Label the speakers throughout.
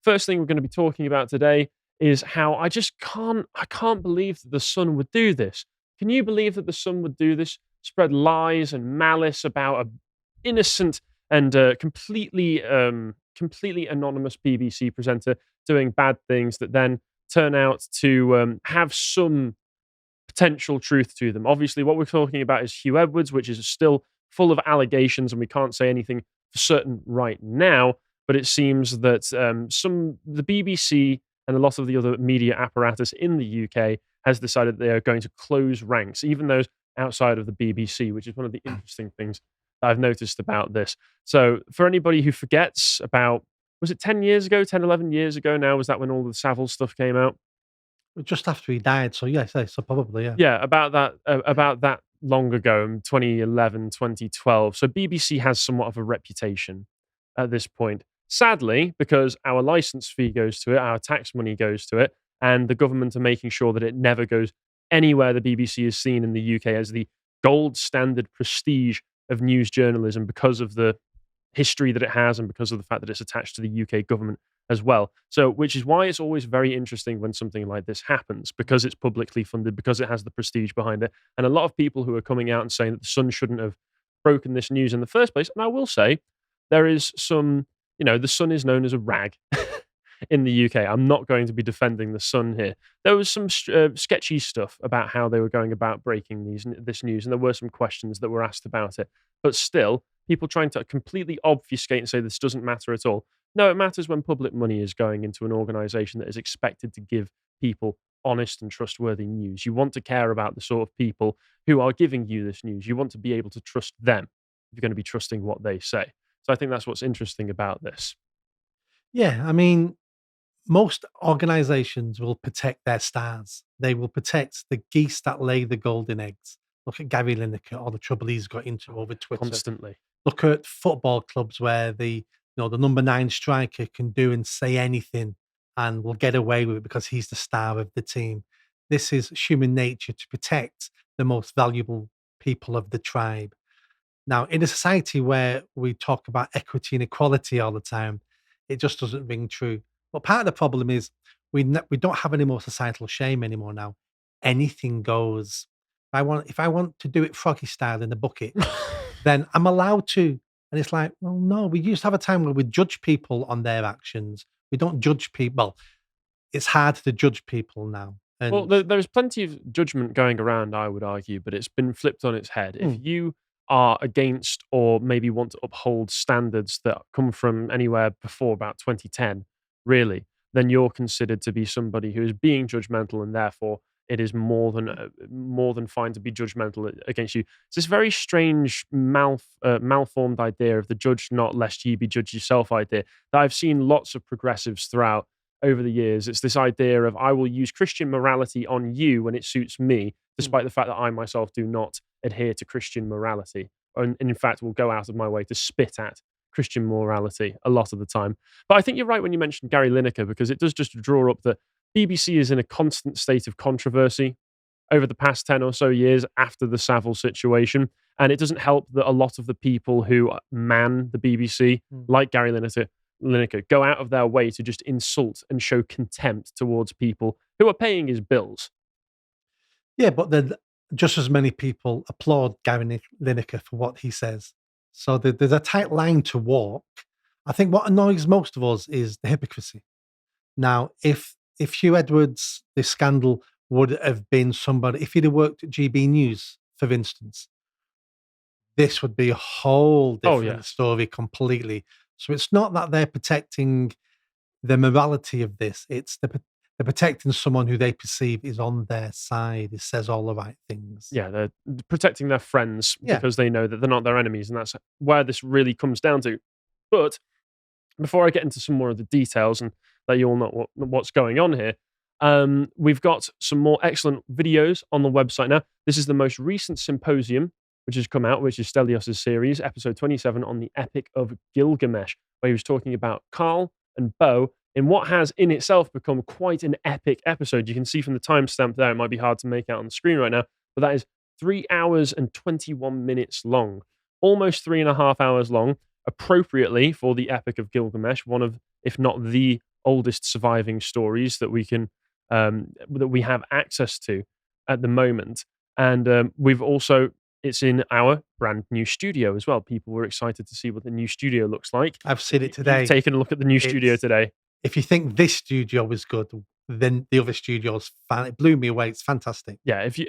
Speaker 1: first thing we're going to be talking about today is how I can't believe that the Sun would do this. Can you believe that the Sun would do this? Spread lies and malice about a innocent and completely anonymous BBC presenter doing bad things that then turn out to have some potential truth to them. Obviously, what we're talking about is Hugh Edwards, which is still full of allegations, and we can't say anything for certain right now. But it seems that the BBC and a lot of the other media apparatus in the UK has decided they are going to close ranks, even those outside of the BBC, which is one of the interesting things that I've noticed about this. So, for anybody who forgets about, was it 10 years ago, 10, 11 years ago now? Was that when all the Savile stuff came out?
Speaker 2: Just after he died, so yes, so probably, yeah.
Speaker 1: Yeah, about that long ago, in 2011, 2012. So BBC has somewhat of a reputation at this point. Sadly, because our license fee goes to it, our tax money goes to it, and the government are making sure that it never goes anywhere. The BBC is seen in the UK as the gold standard prestige of news journalism because of the history that it has and because of the fact that it's attached to the UK government as well. So, which is why it's always very interesting when something like this happens, because it's publicly funded, because it has the prestige behind it. And a lot of people who are coming out and saying that the Sun shouldn't have broken this news in the first place. And I will say, there is some, the Sun is known as a rag in the UK. I'm not going to be defending the Sun here. There was some sketchy stuff about how they were going about breaking this news, and there were some questions that were asked about it. But still, people trying to completely obfuscate and say this doesn't matter at all. No, it matters when public money is going into an organization that is expected to give people honest and trustworthy news. You want to care about the sort of people who are giving you this news. You want to be able to trust them if you're going to be trusting what they say. So I think that's what's interesting about this.
Speaker 2: Yeah, I mean, most organizations will protect their stars. They will protect the geese that lay the golden eggs. Look at Gary Lineker, all the trouble he's got into over Twitter.
Speaker 1: Constantly.
Speaker 2: Look at football clubs where the number 9 striker can do and say anything and will get away with it because he's the star of the team. This is human nature to protect the most valuable people of the tribe. Now, in a society where we talk about equity and equality all the time, it just doesn't ring true. But part of the problem is we don't have any more societal shame anymore now. Anything goes. If I want to do it froggy style in the bucket, then I'm allowed to. And it's like, well, no, we used to have a time where we judge people on their actions. We don't judge people. Well, it's hard to judge people now.
Speaker 1: Well,
Speaker 2: And
Speaker 1: there's plenty of judgment going around, I would argue, but it's been flipped on its head. If
Speaker 2: mm,
Speaker 1: you are against or maybe want to uphold standards that come from anywhere before about 2010, really, then you're considered to be somebody who is being judgmental, and therefore it is more than fine to be judgmental against you. It's this very strange malformed idea of the judge not lest ye be judged yourself idea that I've seen lots of progressives throughout over the years. It's this idea of I will use Christian morality on you when it suits me,
Speaker 2: mm,
Speaker 1: despite the fact that I myself do not adhere to Christian morality, and in fact will go out of my way to spit at Christian morality a lot of the time. But I think you're right when you mentioned Gary Lineker, because it does just draw up that BBC is in a constant state of controversy over the past 10 or so years after the Savile situation. And it doesn't help that a lot of the people who man the BBC,
Speaker 2: mm.
Speaker 1: like Gary Lineker, go out of their way to just insult and show contempt towards people who are paying his bills.
Speaker 2: Yeah, but then just as many people applaud Gary Lineker for what he says. So there's a tight line to walk. I think what annoys most of us is the hypocrisy. Now, if Hugh Edwards, this scandal would have been somebody, if he'd have worked at GB News, for instance, this would be a whole
Speaker 1: Oh,
Speaker 2: different
Speaker 1: yes.
Speaker 2: story completely. So it's not that they're protecting the morality of this; it's they're protecting someone who they perceive is on their side, who says all the right things.
Speaker 1: Yeah, they're protecting their friends
Speaker 2: Yeah.
Speaker 1: because they know that they're not their enemies. And that's where this really comes down to. But before I get into some more of the details and let you all know what's going on here, we've got some more excellent videos on the website now. This is the most recent symposium which has come out, which is Stelios' series, episode 27 on the Epic of Gilgamesh, where he was talking about Carl and Bo in what has in itself become quite an epic episode. You can see from the timestamp there, it might be hard to make out on the screen right now, but that is 3 hours and 21 minutes long, almost 3.5 hours long, appropriately for the Epic of Gilgamesh, one of, if not the oldest surviving stories that we can that we have access to at the moment. And we've also it's in our brand new studio as well. People were excited to see what the new studio looks like.
Speaker 2: I've seen it
Speaker 1: You've
Speaker 2: today.
Speaker 1: taken a look at the new studio
Speaker 2: It's
Speaker 1: today.
Speaker 2: if you think this studio was good, then the other studio's fan. It blew me away. It's fantastic.
Speaker 1: Yeah, if you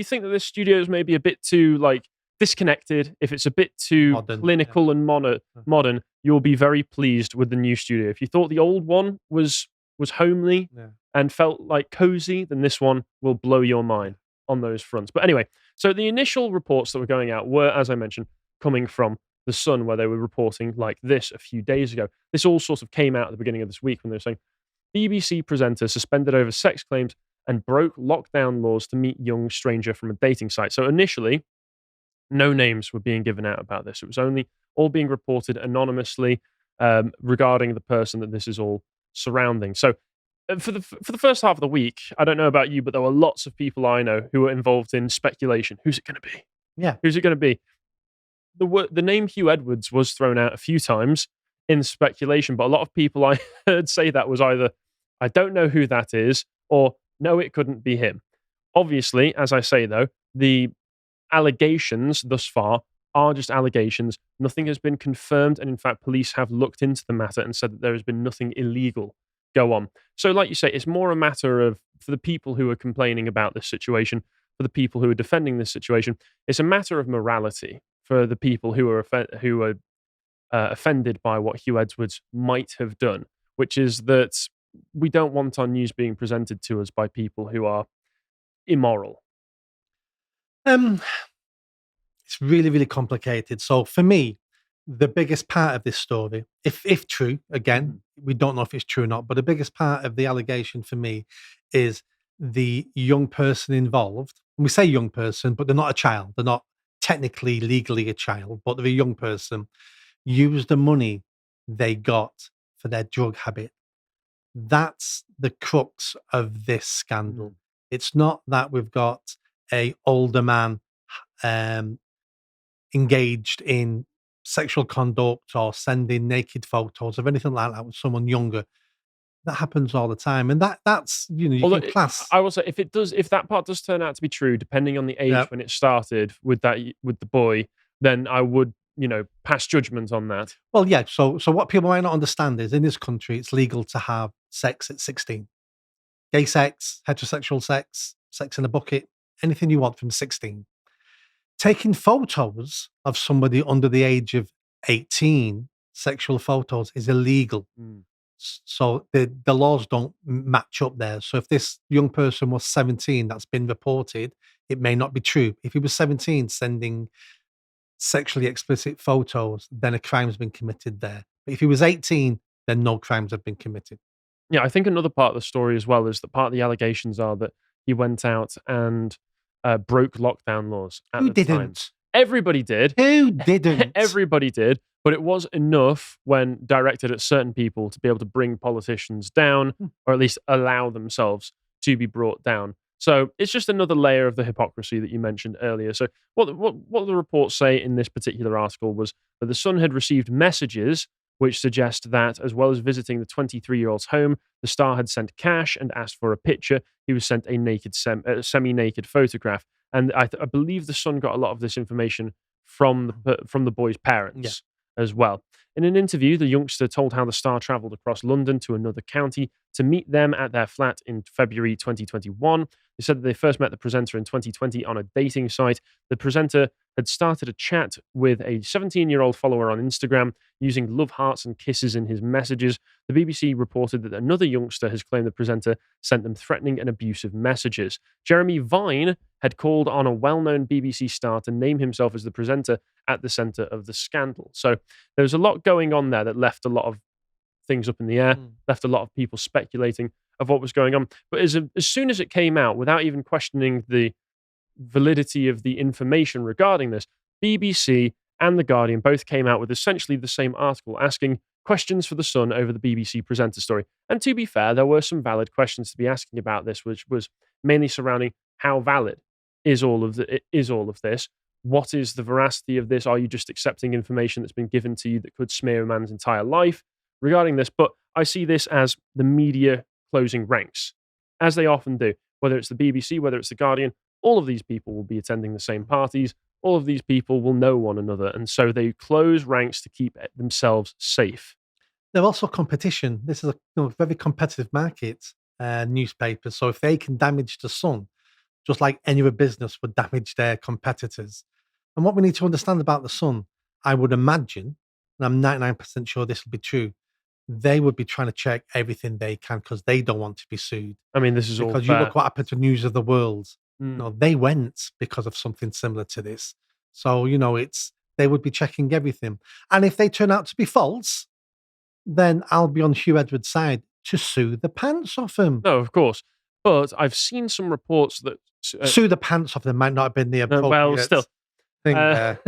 Speaker 1: think that this studio is maybe a bit too like disconnected, if it's a bit too
Speaker 2: Modern, yeah.
Speaker 1: clinical and modern, you'll be very pleased with the new studio. If you thought the old one was homely
Speaker 2: Yeah.
Speaker 1: and felt like cozy, then this one will blow your mind on those fronts. But anyway, so the initial reports that were going out were, as I mentioned, coming from the Sun, where they were reporting like this a few days ago. This all sort of came out at the beginning of this week when they were saying BBC presenter suspended over sex claims and broke lockdown laws to meet young stranger from a dating site. So initially, no names were being given out about this. It was only all being reported anonymously regarding the person that this is all surrounding. So for the first half of the week, I don't know about you, but there were lots of people I know who were involved in speculation. Who's it going to be?
Speaker 2: Yeah.
Speaker 1: Who's it going to be? The name Hugh Edwards was thrown out a few times in speculation, but a lot of people I heard say that was either I don't know who that is or no, it couldn't be him. Obviously, as I say though, the allegations thus far are just allegations. Nothing has been confirmed, and in fact, police have looked into the matter and said that there has been nothing illegal go on. So, like you say, it's more a matter of for the people who are complaining about this situation, for the people who are defending this situation, it's a matter of morality for the people who are offended by what Hugh Edwards might have done, which is that we don't want our news being presented to us by people who are immoral.
Speaker 2: Um, it's really, really complicated. So for me, the biggest part of this story, if true, again, we don't know if it's true or not, but the biggest part of the allegation for me is the young person involved. And we say young person, but they're not a child. They're not technically legally a child, but they're a young person. Use the money they got for their drug habit. That's the crux of this scandal. It's not that we've got a older man um, engaged in sexual conduct or sending naked photos of anything like that with someone younger. That happens all the time, and that's you
Speaker 1: Although
Speaker 2: can class.
Speaker 1: I will say, if that part does turn out to be true, depending on the age
Speaker 2: Yeah.
Speaker 1: when it started with the boy, then I would pass judgment on that.
Speaker 2: Well, yeah. So what people might not understand is in this country, it's legal to have sex at 16. Gay sex, heterosexual sex, sex in a bucket, anything you want from 16. Taking photos of somebody under the age of 18, sexual photos is illegal. So the laws don't match up there. So if this young person was 17, that's been reported, it may not be true. If he was 17 sending sexually explicit photos, then a crime's been committed there. But if he was 18, then no crimes have been committed.
Speaker 1: Yeah, I think another part of the story as well is that part of the allegations are that he went out and broke lockdown laws at
Speaker 2: Who
Speaker 1: the time.
Speaker 2: didn't?
Speaker 1: Everybody did.
Speaker 2: Who didn't?
Speaker 1: Everybody did, but it was enough when directed at certain people to be able to bring politicians down, or at least allow themselves to be brought down. So it's just another layer of the hypocrisy that you mentioned earlier. So what the reports say in this particular article was that the Sun had received messages which suggest that, as well as visiting the 23-year-old's home, the star had sent cash and asked for a picture. He was sent a naked, semi-naked photograph. And I believe the Sun got a lot of this information from the boy's parents as well. In an interview, the youngster told how the star travelled across London to another county to meet them at their flat in February 2021. They said that they first met the presenter in 2020 on a dating site. The presenter had started a chat with a 17-year-old follower on Instagram using love hearts and kisses in his messages. The BBC reported that another youngster has claimed the presenter sent them threatening and abusive messages. Jeremy Vine had called on a well-known BBC star to name himself as the presenter at the centre of the scandal. So there was a lot going on there that left a lot of things up in the air, left a lot of people speculating of what was going on. But as soon as it came out, without even questioning the validity of the information regarding this, BBC and The Guardian both came out with essentially the same article asking questions for The Sun over the BBC presenter story. And to be fair, there were some valid questions to be asking about this, which was mainly surrounding how valid is all of this? What is the veracity of this? Are you just accepting information that's been given to you that could smear a man's entire life regarding this? But I see this as the media closing ranks, as they often do. Whether it's the BBC, whether it's the Guardian, all of these people will be attending the same parties. All of these people will know one another, and so they close ranks to keep themselves safe.
Speaker 2: They're also competition. This is a very competitive market, newspapers. So if they can damage the Sun, just like any other business would damage their competitors. And what we need to understand about the Sun, I would imagine, and I'm 99% sure this will be true, they would be trying to check everything they can because they don't want to be sued.
Speaker 1: I mean, this is all
Speaker 2: Because you
Speaker 1: fair.
Speaker 2: look what happened to News of the World.
Speaker 1: Mm.
Speaker 2: They went because of something similar to this. So, it's they would be checking everything. And if they turn out to be false, then I'll be on Hugh Edwards' side to sue the pants off him.
Speaker 1: No, of course. But I've seen some reports that
Speaker 2: Sue the pants off them might not have been the appropriate
Speaker 1: well, still,
Speaker 2: thing there.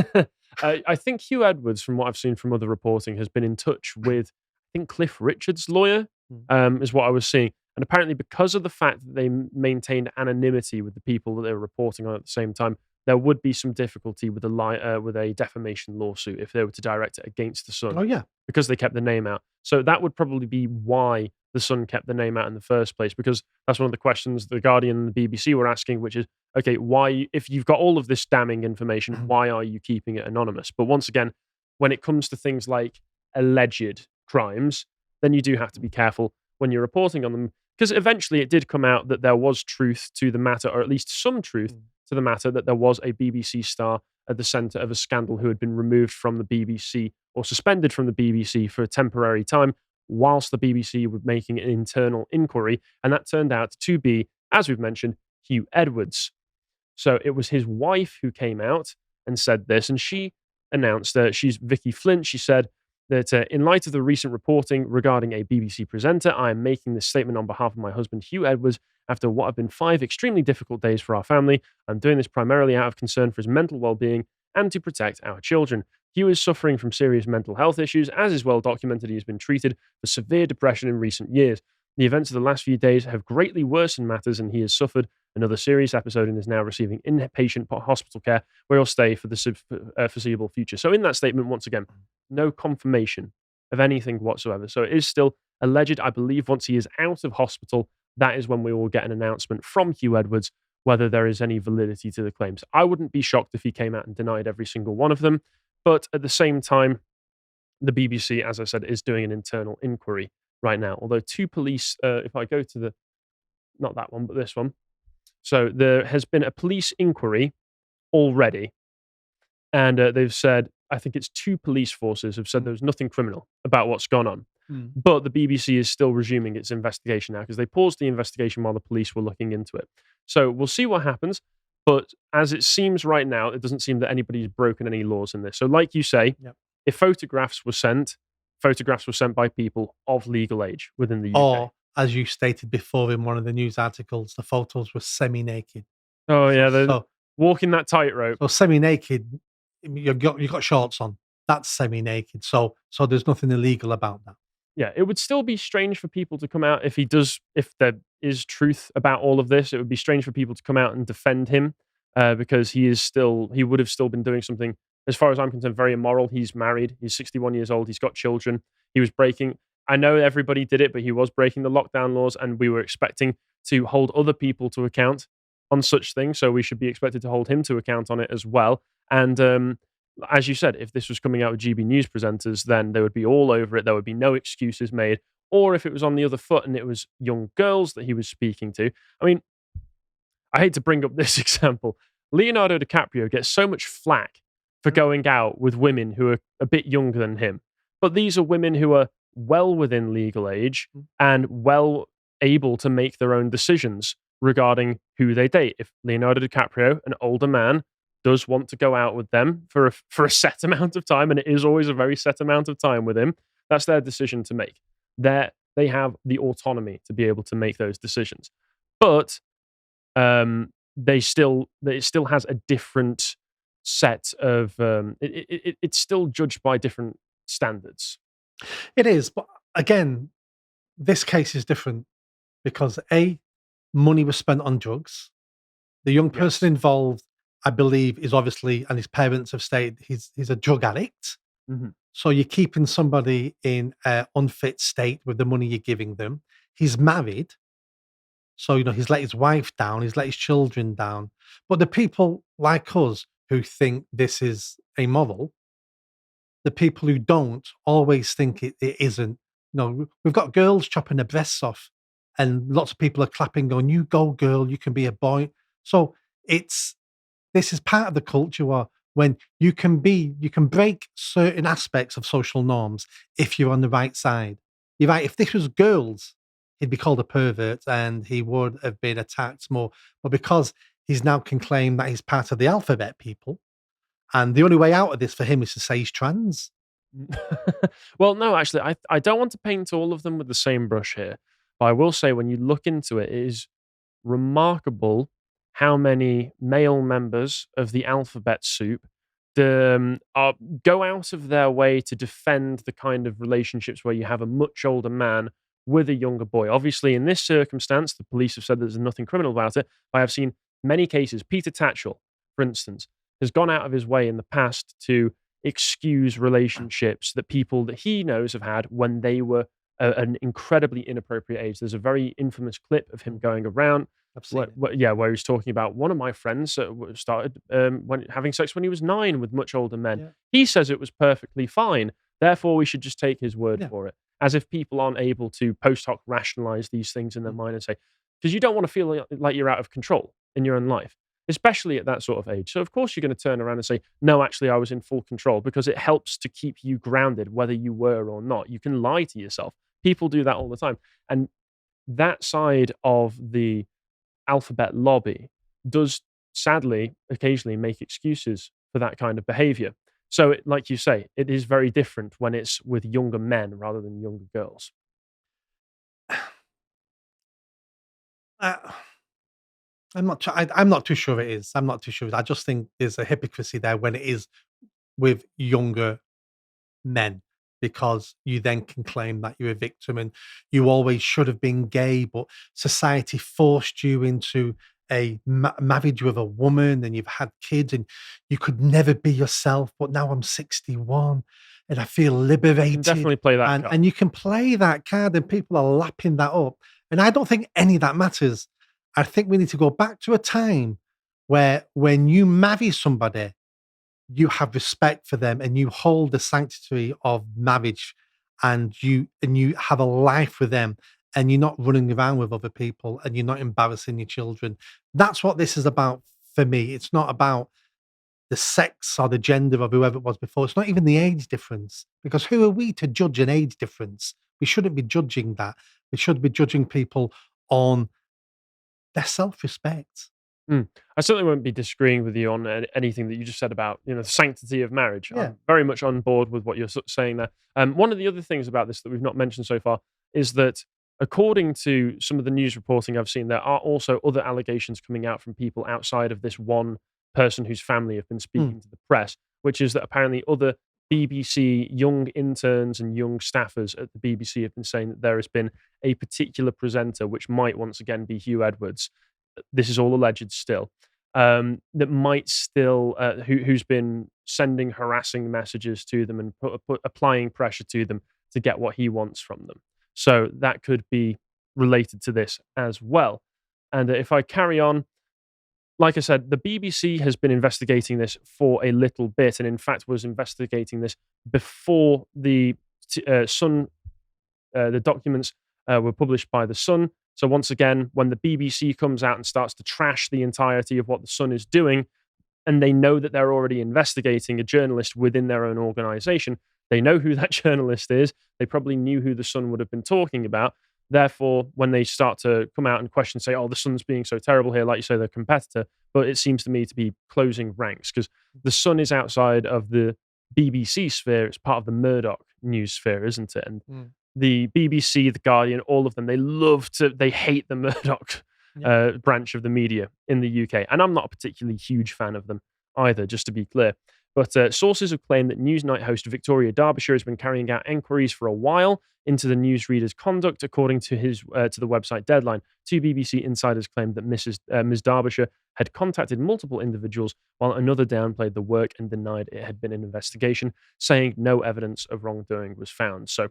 Speaker 1: I think Hugh Edwards, from what I've seen from other reporting, has been in touch with, I think, Cliff Richard's lawyer, is what I was seeing. And apparently, because of the fact that they maintained anonymity with the people that they were reporting on at the same time, there would be some difficulty with a defamation lawsuit if they were to direct it against the Sun.
Speaker 2: Oh, yeah.
Speaker 1: Because they kept the name out. So that would probably be why the Sun kept the name out in the first place, because that's one of the questions the Guardian and the BBC were asking, which is, okay, why, if you've got all of this damning information, why are you keeping it anonymous? But once again, when it comes to things like alleged crimes, then you do have to be careful when you're reporting on them, because eventually it did come out that there was truth to the matter, or at least some truth to the matter, that there was a BBC star at the centre of a scandal who had been removed from the BBC or suspended from the BBC for a temporary time whilst the BBC were making an internal inquiry. And that turned out to be, as we've mentioned, Hugh Edwards. So it was his wife who came out and said this, and she announced, she's Vicky Flint, she said that in light of the recent reporting regarding a BBC presenter, I am making this statement on behalf of my husband, Hugh Edwards, after what have been 5 extremely difficult days for our family. I'm doing this primarily out of concern for his mental well-being and to protect our children. Hugh is suffering from serious mental health issues. As is well documented, he has been treated for severe depression in recent years. The events of the last few days have greatly worsened matters, and he has suffered another serious episode and is now receiving inpatient hospital care where he'll stay for the foreseeable future. So in that statement, once again, no confirmation of anything whatsoever. So it is still alleged. I believe once he is out of hospital, that is when we will get an announcement from Hugh Edwards whether there is any validity to the claims. I wouldn't be shocked if he came out and denied every single one of them. But at the same time, the BBC, as I said, is doing an internal inquiry right now. Although 2 police, if I go to not that one, but this one. So there has been a police inquiry already. And they've said, I think it's 2 police forces have said there was nothing criminal about what's gone on. But the BBC is still resuming its investigation now because they paused the investigation while the police were looking into it. So we'll see what happens. But as it seems right now, it doesn't seem that anybody's broken any laws in this. So like you say, if photographs were sent by people of legal age within the UK.
Speaker 2: Or, as you stated before in one of the news articles, the photos were semi-naked.
Speaker 1: Oh, yeah, they're walking that tightrope.
Speaker 2: So semi-naked, you've got shorts on. That's semi-naked. So there's nothing illegal about that.
Speaker 1: Yeah, it would still be strange for people to come out if there is truth about all of this. It would be strange for people to come out and defend him because he would have still been doing something, as far as I'm concerned, very immoral. He's married. He's 61 years old. He's got children. He was breaking. I know everybody did it, but he was breaking the lockdown laws, and we were expecting to hold other people to account on such things. So we should be expected to hold him to account on it as well. And as you said, if this was coming out with GB News presenters, then they would be all over it. There would be no excuses made. Or if it was on the other foot and it was young girls that he was speaking to. I mean, I hate to bring up this example. Leonardo DiCaprio gets so much flack for going out with women who are a bit younger than him. But these are women who are well within legal age and well able to make their own decisions regarding who they date. If Leonardo DiCaprio, an older man, does want to go out with them for a set amount of time, and it is always a very set amount of time with him, that's their decision to make. They have the autonomy to be able to make those decisions. But it still has a different set of it's still judged by different standards.
Speaker 2: It is, but again, this case is different because money was spent on drugs. The young person involved, I believe, is obviously, and his parents have stated he's a drug addict. So you're keeping somebody in an unfit state with the money you're giving them. He's married, so he's let his wife down, he's let his children down. But the people like us who think this is amoral, the people who don't always think it isn't. We've got girls chopping their breasts off, and lots of people are clapping, going, "You go, girl! You can be a boy." So it's this is part of the culture where when you can break certain aspects of social norms if you're on the right side. You're right. If this was girls, he'd be called a pervert and he would have been attacked more. But because he's now can claim that he's part of the alphabet people, and the only way out of this for him is to say he's trans.
Speaker 1: Well, no, actually, I don't want to paint all of them with the same brush here. But I will say, when you look into it, it is remarkable how many male members of the alphabet soup go out of their way to defend the kind of relationships where you have a much older man with a younger boy. Obviously, in this circumstance, the police have said there's nothing criminal about it. But I have seen many cases. Peter Tatchell, for instance, has gone out of his way in the past to excuse relationships that people that he knows have had when they were an incredibly inappropriate age. There's a very infamous clip of him going around,
Speaker 2: I've seen it.
Speaker 1: where he's talking about one of my friends started when having sex when he was 9 with much older men.
Speaker 2: Yeah.
Speaker 1: He says it was perfectly fine. Therefore, we should just take his word
Speaker 2: Yeah.
Speaker 1: for it. As if people aren't able to post hoc rationalize these things in their mind and say, because you don't want to feel like you're out of control in your own life, especially at that sort of age. So, of course, you're going to turn around and say, no, actually, I was in full control, because it helps to keep you grounded, whether you were or not. You can lie to yourself. People do that all the time. And that side of the alphabet lobby does sadly occasionally make excuses for that kind of behavior. So, like you say, it is very different when it's with younger men rather than younger girls.
Speaker 2: Uh, I'm not too sure it is. I'm not too sure. I just think there's a hypocrisy there when it is with younger men, because you then can claim that you're a victim and you always should have been gay, but society forced you into a marriage with a woman and you've had kids and you could never be yourself. But now I'm 61 and I feel
Speaker 1: You can
Speaker 2: liberated.
Speaker 1: definitely play that
Speaker 2: And,
Speaker 1: card.
Speaker 2: and you can play that card and people are lapping that up. And I don't think any of that matters. I think we need to go back to a time where when you marry somebody, you have respect for them and you hold the sanctity of marriage, and you have a life with them, and you're not running around with other people and you're not embarrassing your children. That's what this is about for me. It's not about the sex or the gender of whoever it was before. It's not even the age difference, because who are we to judge an age difference? We shouldn't be judging that. We should be judging people on their self-respect.
Speaker 1: I certainly won't be disagreeing with you on anything that you just said about the sanctity of marriage.
Speaker 2: Yeah.
Speaker 1: I'm very much on board with what you're saying there. One of the other things about this that we've not mentioned so far is that, according to some of the news reporting I've seen, there are also other allegations coming out from people outside of this one person whose family have been
Speaker 2: Mm.
Speaker 1: speaking to the press, which is that apparently other BBC young interns and young staffers at the BBC have been saying that there has been a particular presenter, which might once again be Hugh Edwards. This is all alleged still. That might still who's been sending harassing messages to them and applying pressure to them to get what he wants from them. So that could be related to this as well. And if I carry on, like I said, the BBC has been investigating this for a little bit, and in fact was investigating this before the Sun the documents were published by The Sun. So once again, when the BBC comes out and starts to trash the entirety of what The Sun is doing, and they know that they're already investigating a journalist within their own organization, they know who that journalist is. They probably knew who The Sun would have been talking about. Therefore, when they start to come out and question, say, oh, The Sun's being so terrible here, like you say, their competitor, but it seems to me to be closing ranks, because The Sun is outside of the BBC sphere. It's part of the Murdoch news sphere, isn't it? And the BBC, the Guardian, all of them, they hate the Murdoch branch of the media in the UK. And I'm not a particularly huge fan of them either, just to be clear. But sources have claimed that Newsnight host Victoria Derbyshire has been carrying out enquiries for a while into the newsreader's conduct, according to to the website Deadline. Two BBC insiders claimed that Ms. Derbyshire had contacted multiple individuals, while another downplayed the work and denied it had been an investigation, saying no evidence of wrongdoing was found. So,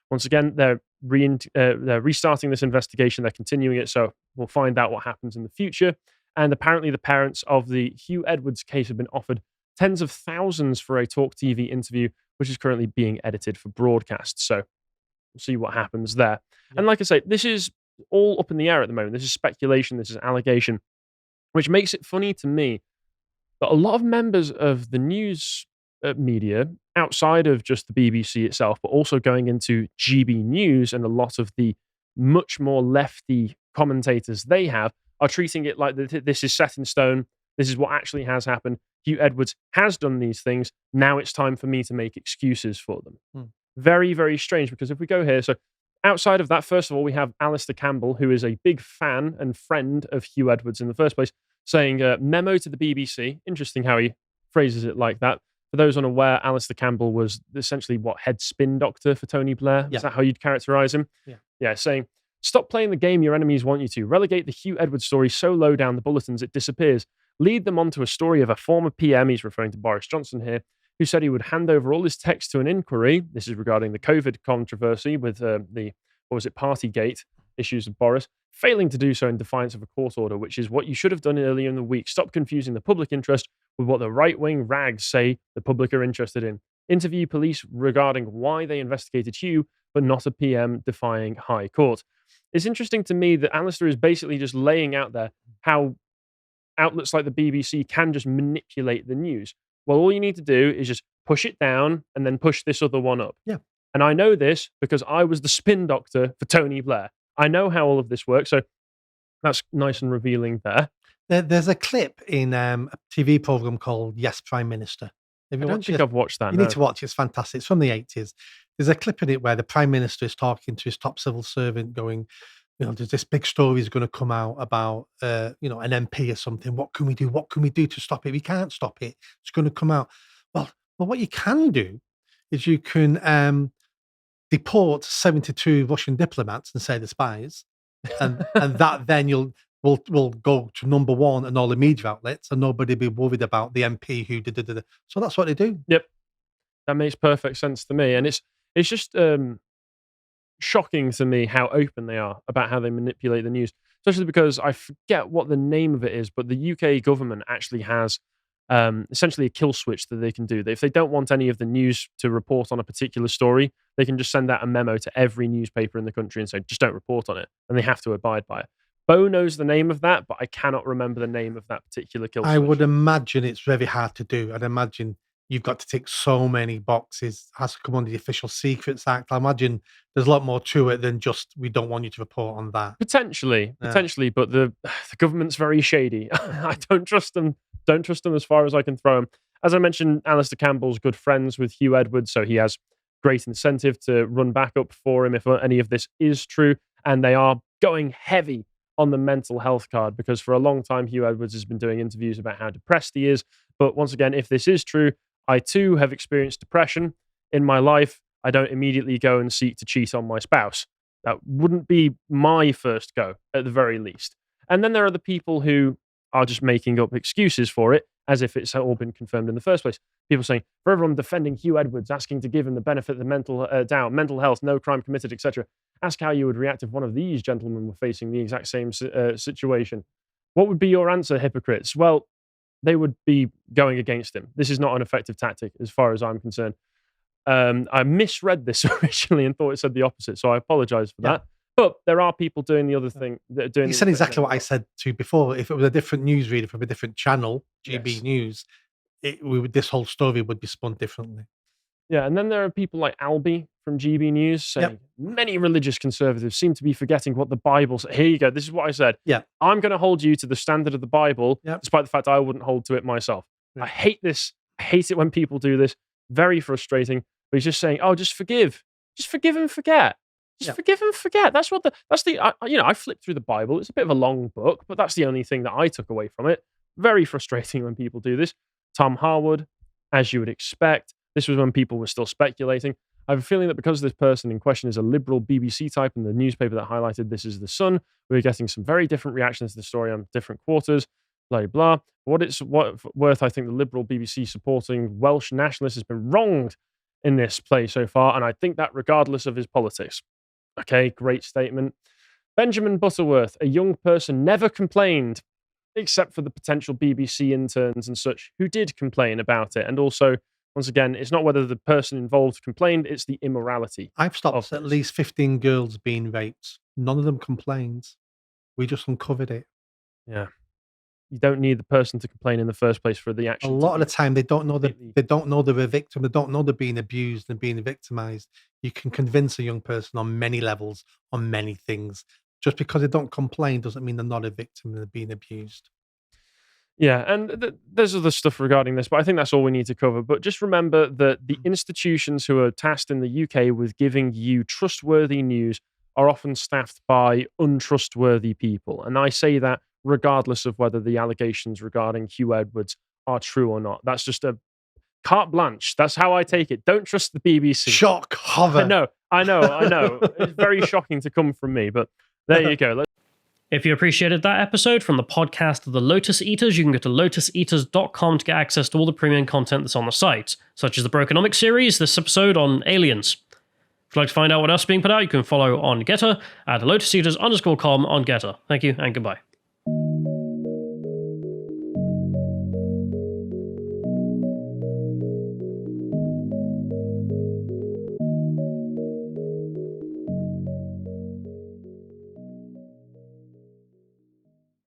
Speaker 1: once again, they're restarting this investigation. They're continuing it, so we'll find out what happens in the future. And apparently, the parents of the Hugh Edwards case have been offered tens of thousands for a Talk TV interview, which is currently being edited for broadcast. So we'll see what happens there.
Speaker 2: Yeah.
Speaker 1: And like I say, this is all up in the air at the moment. This is speculation. This is allegation, which makes it funny to me that a lot of members of the news media, outside of just the BBC itself, but also going into GB News and a lot of the much more lefty commentators they have, are treating it like this is set in stone. This is what actually has happened. Hugh Edwards has done these things. Now it's time for me to make excuses for them. Very, very strange, because if we go here, so outside of that, first of all, we have Alistair Campbell, who is a big fan and friend of Hugh Edwards in the first place, saying, memo to the BBC. Interesting how he phrases it like that. For those unaware, Alistair Campbell was essentially head spin doctor for Tony Blair. Is that how you'd characterize him? Yeah, saying, stop playing the game your enemies want you to. Relegate the Hugh Edwards story so low down the bulletins it disappears. Lead them onto a story of a former PM, he's referring to Boris Johnson here, who said he would hand over all his text to an inquiry. This is regarding the COVID controversy with the Partygate issues of Boris, failing to do so in defiance of a court order, which is what you should have done earlier in the week. Stop confusing the public interest with what the right-wing rags say the public are interested in. Interview police regarding why they investigated Hugh, but not a PM defying High Court. It's interesting to me that Alistair is basically just laying out there how outlets like the BBC can just manipulate the news. Well, all you need to do is just push it down and then push this other one up.
Speaker 2: Yeah.
Speaker 1: And I know this because I was the spin doctor for Tony Blair. I know how all of this works. So that's nice and revealing there.
Speaker 2: There's a clip in a TV program called Yes, Prime Minister.
Speaker 1: I don't think I've watched that.
Speaker 2: You need to watch it. It's fantastic. It's from the 80s. There's a clip in it where the Prime Minister is talking to his top civil servant going, there's this big story is going to come out about, an MP or something. What can we do? What can we do to stop it? We can't stop it. It's going to come out. Well, what you can do is you can deport 72 Russian diplomats and say they're spies, and that then will go to number one and all the media outlets, and nobody be worried about the MP who did. So that's what they do.
Speaker 1: Yep, that makes perfect sense to me, and it's just shocking to me how open they are about how they manipulate the news, especially because I forget what the name of it is, but the UK government actually has essentially a kill switch that they can do. If they don't want any of the news to report on a particular story, they can just send out a memo to every newspaper in the country and say, just don't report on it. And they have to abide by it. Bo knows the name of that, but I cannot remember the name of that particular kill switch.
Speaker 2: I would imagine it's very hard to do. I'd imagine you've got to tick so many boxes. It has to come under the Official Secrets Act. I imagine there's a lot more to it than just, we don't want you to report on that.
Speaker 1: Potentially, but the government's very shady. I don't trust them. Don't trust them as far as I can throw them. As I mentioned, Alistair Campbell's good friends with Hugh Edwards, so he has great incentive to run back up for him if any of this is true. And they are going heavy on the mental health card, because for a long time, Hugh Edwards has been doing interviews about how depressed he is. But once again, if this is true, I too have experienced depression in my life. I don't immediately go and seek to cheat on my spouse. That wouldn't be my first go, at the very least. And then there are the people who are just making up excuses for it, as if it's all been confirmed in the first place. People saying, for everyone defending Hugh Edwards, asking to give him the benefit of the mental doubt, mental health, no crime committed, etc. Ask how you would react if one of these gentlemen were facing the exact same situation. What would be your answer, hypocrites? Well, they would be going against him. This is not an effective tactic, as far as I'm concerned. I misread this originally and thought it said the opposite, so I apologize for that. But there are people doing the other thing.
Speaker 2: You said exactly what I said to you before. If it was a different newsreader from a different channel, GB News, this whole story would be spun differently.
Speaker 1: Yeah, and then there are people like Albie from GB News saying many religious conservatives seem to be forgetting what the Bible says. Here you go. This is what I said.
Speaker 2: Yeah.
Speaker 1: I'm going to hold you to the standard of the Bible, despite the fact I wouldn't hold to it myself. I hate this. I hate it when people do this. Very frustrating. But he's just saying, oh, just forgive. Just forgive and forget. Just forgive and forget. That's I flipped through the Bible. It's a bit of a long book, but that's the only thing that I took away from it. Very frustrating when people do this. Tom Harwood, as you would expect. This was when people were still speculating. I have a feeling that because this person in question is a liberal BBC type and the newspaper that highlighted this is The Sun, we're getting some very different reactions to the story on different quarters, blah, blah. What it's worth, I think the liberal BBC supporting Welsh nationalists has been wronged in this play so far, and I think that regardless of his politics. Okay, great statement. Benjamin Butterworth, a young person, never complained, except for the potential BBC interns and such who did complain about it. And also, once again, it's not whether the person involved complained, it's the immorality.
Speaker 2: I've stopped at least 15 girls being raped. None of them complained. We just uncovered it.
Speaker 1: Yeah. You don't need the person to complain in the first place for the action.
Speaker 2: A lot of the time, they don't know that they don't know they're a victim. They don't know they're being abused and being victimized. You can convince a young person on many levels, on many things. Just because they don't complain doesn't mean they're not a victim and they're being abused.
Speaker 1: Yeah, and there's other stuff regarding this, but I think that's all we need to cover. But just remember that the institutions who are tasked in the UK with giving you trustworthy news are often staffed by untrustworthy people. And I say that regardless of whether the allegations regarding Hugh Edwards are true or not. That's just a carte blanche. That's how I take it. Don't trust the BBC.
Speaker 2: Shock horror.
Speaker 1: I know. It's very shocking to come from me, but there you go.
Speaker 3: If you appreciated that episode from the podcast The Lotus Eaters, you can go to lotuseaters.com to get access to all the premium content that's on the site, such as the Brokenomics series, this episode on aliens. If you'd like to find out what else is being put out, you can follow on Getter at lotuseaters_com on Getter. Thank you and goodbye.